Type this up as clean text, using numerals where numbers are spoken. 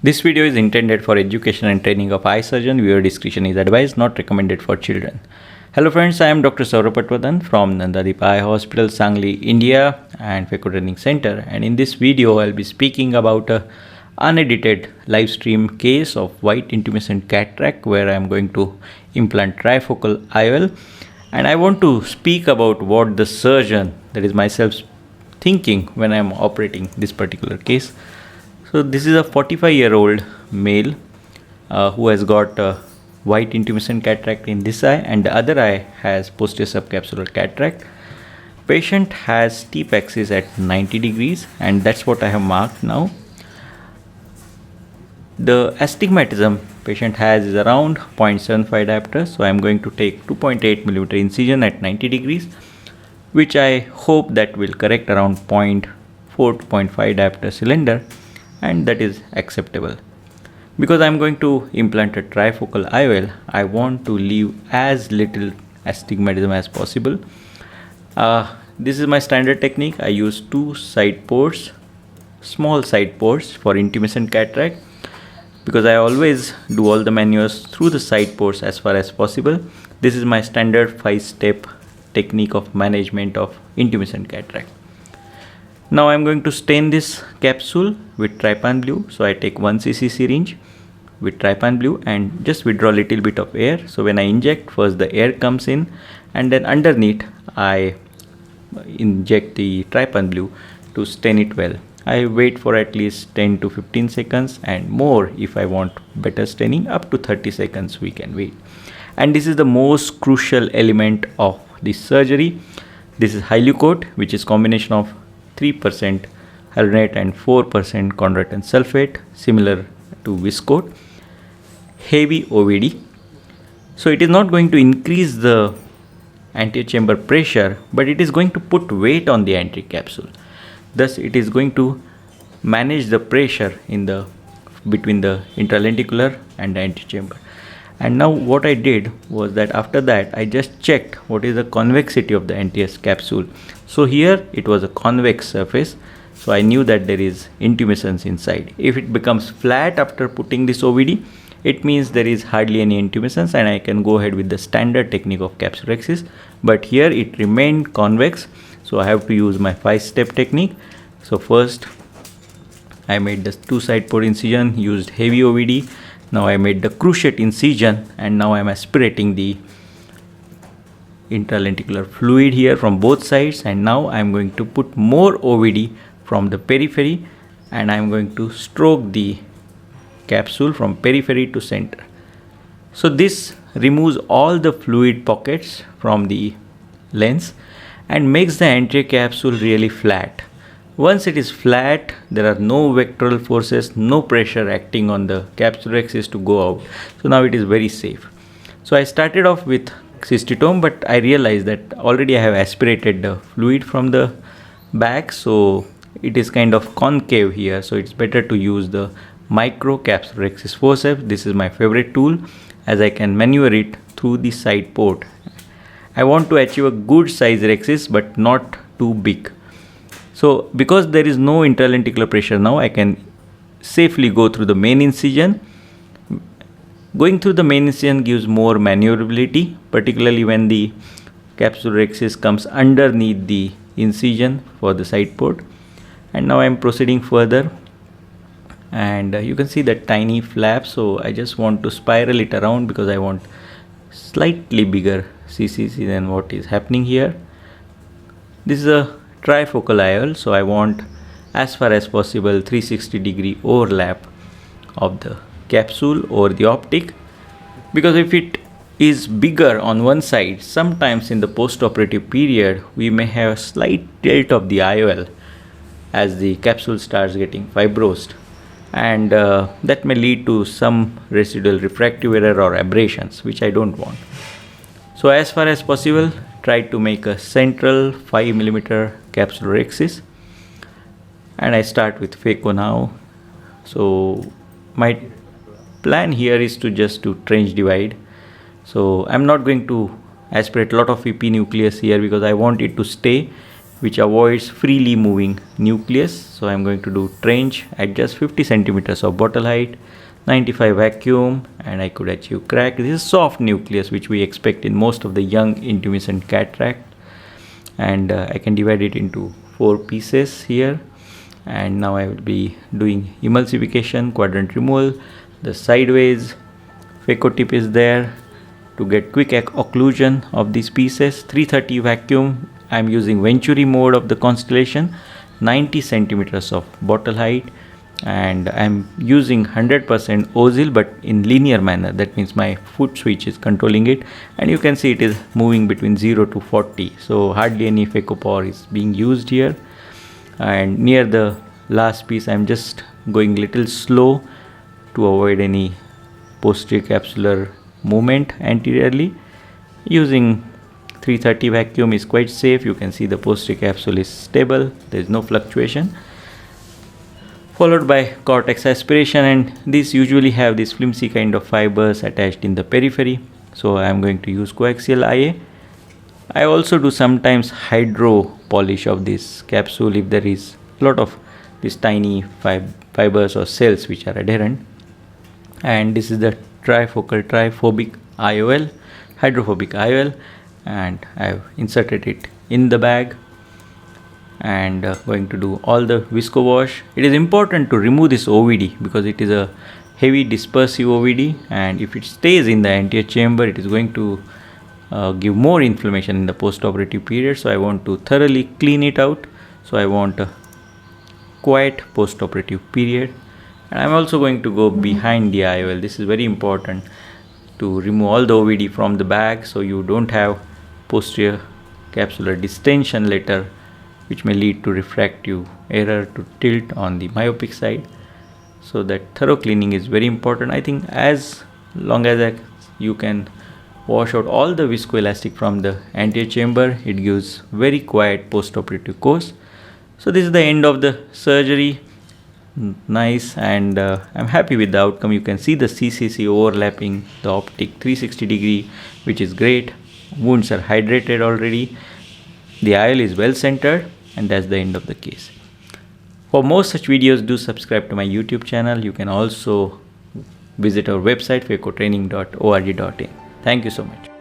This video is intended for education and training of eye surgeon. Viewer discretion is advised, not recommended for children. Hello friends, I am Dr Sourabh Patwardhan from Nandadip Eye Hospital, Sangli, India and Quadrant Center. And in this video, I'll be speaking about a unedited live stream case of white intumescent cataract where I am going to implant trifocal IOL. And I want to speak about what the surgeon, that is myself, thinking when I am operating this particular case. So this is a 45-year-old male who has got white intumescent cataract in this eye, and the other eye has posterior subcapsular cataract. Patient has steep axis at 90 degrees, and that's what I have marked now. The astigmatism patient has is around 0.75 diopter, so I am going to take 2.8 millimeter incision at 90 degrees, which I hope that will correct around 0.4 to 0.5 diopter cylinder, and that is acceptable. Because I am going to implant a trifocal IOL, I want to leave as little astigmatism as possible. This is my standard technique. I use two side ports, small side ports for intumescent cataract, because I always do all the maneuvers through the side ports as far as possible. This is my standard 5-step technique of management of intumescent cataract. Now I am going to stain this capsule with trypan blue. So I take 1 cc syringe with trypan blue and just withdraw a little bit of air. So when I inject, first the air comes in, and then underneath I inject the trypan blue to stain it well. I wait for at least 10 to 15 seconds, and more if I want better staining, up to 30 seconds we can wait. And this is the most crucial element of this surgery. This is Hylucoat, which is combination of 3% hyaluronate and 4% chondroitin sulfate, similar to Viscoat. Heavy OVD. So it is not going to increase the anterior chamber pressure, but it is going to put weight on the anterior capsule. Thus it is going to manage the pressure in the between the intralenticular and the anterior chamber. And now what I did was that after that I just checked what is the convexity of the anterior capsule. So here it was a convex surface, so I knew that there is intumescence inside. If it becomes flat after putting this OVD, it means there is hardly any intumescence and I can go ahead with the standard technique of capsulorhexis. But here it remained convex, so I have to use my 5-step technique. So first I made the 2 side port incision, used heavy OVD. Now I made the cruciate incision, and now I am aspirating the intralenticular fluid here from both sides, and now I am going to put more OVD from the periphery, and I am going to stroke the capsule from periphery to center. So this removes all the fluid pockets from the lens and makes the anterior capsule really flat. Once it is flat, there are no vectoral forces, no pressure acting on the capsulorhexis to go out. So now it is very safe. So I started off with cystitome, but I realized that already I have aspirated the fluid from the back, so it is kind of concave here. So it's better to use the micro capsulorhexis forceps. This is my favorite tool, as I can maneuver it through the side port. I want to achieve a good size rhexis, but not too big. So because there is no intralenticular pressure now, I can safely go through the main incision. Going through the main incision gives more maneuverability, particularly when the capsulorhexis comes underneath the incision for the side port. And now I am proceeding further, and you can see that tiny flap, so I just want to spiral it around because I want slightly bigger CCC than what is happening here. This is a trifocal IOL, so I want as far as possible 360 degree overlap of the capsule over the optic, because if it is bigger on one side, sometimes in the post-operative period we may have a slight tilt of the IOL as the capsule starts getting fibrosed, and that may lead to some residual refractive error or aberrations, which I don't want. So as far as possible, try to make a central 5 millimeter capsulorhexis, and I start with phaco now. So my plan here is to just do trench divide. So I'm not going to aspirate a lot of EP nucleus here because I want it to stay which avoids freely moving nucleus. So I'm going to do trench at just 50 centimeters of bottle height, 95 vacuum, and I could achieve crack. This is soft nucleus which we expect in most of the young intumescent cataract, and I can divide it into 4 pieces here. And now I will be doing emulsification, quadrant removal. The sideways phaco tip is there to get quick occlusion of these pieces. 330 vacuum, I am using Venturi mode of the constellation, 90 centimeters of bottle height, and I am using 100% ozil but in linear manner. That means my foot switch is controlling it, and you can see it is moving between 0 to 40, so hardly any phaco power is being used here. And near the last piece I am just going little slow to avoid any posterior capsular movement anteriorly. Using 330 vacuum is quite safe. You can see the posterior capsule is stable, there is no fluctuation. Followed by cortex aspiration, and these usually have these flimsy kind of fibers attached in the periphery, so I am going to use coaxial IA. I also do sometimes hydro polish of this capsule if there is a lot of these tiny fibers or cells which are adherent. And this is the trifocal triphobic IOL, hydrophobic IOL, and I have inserted it in the bag, and going to do all the visco wash. It is important to remove this OVD because it is a heavy dispersive OVD, and if it stays in the anterior chamber it is going to give more inflammation in the post-operative period. So I want to thoroughly clean it out. So I want a quiet post-operative period, and I'm also going to go behind the IOL. This is very important to remove all the OVD from the bag, so you don't have posterior capsular distension later, which may lead to refractive error to tilt on the myopic side. So that thorough cleaning is very important. I think as long as you can wash out all the viscoelastic from the anterior chamber, it gives very quiet post-operative course. So this is the end of the surgery. Nice, and I'm happy with the outcome. You can see the CCC overlapping the optic 360 degree, which is great. Wounds are hydrated already. The IOL is well centered, and that's the end of the case. For more such videos, do subscribe to my YouTube channel. You can also visit our website phacotraining.org.in. Thank you so much.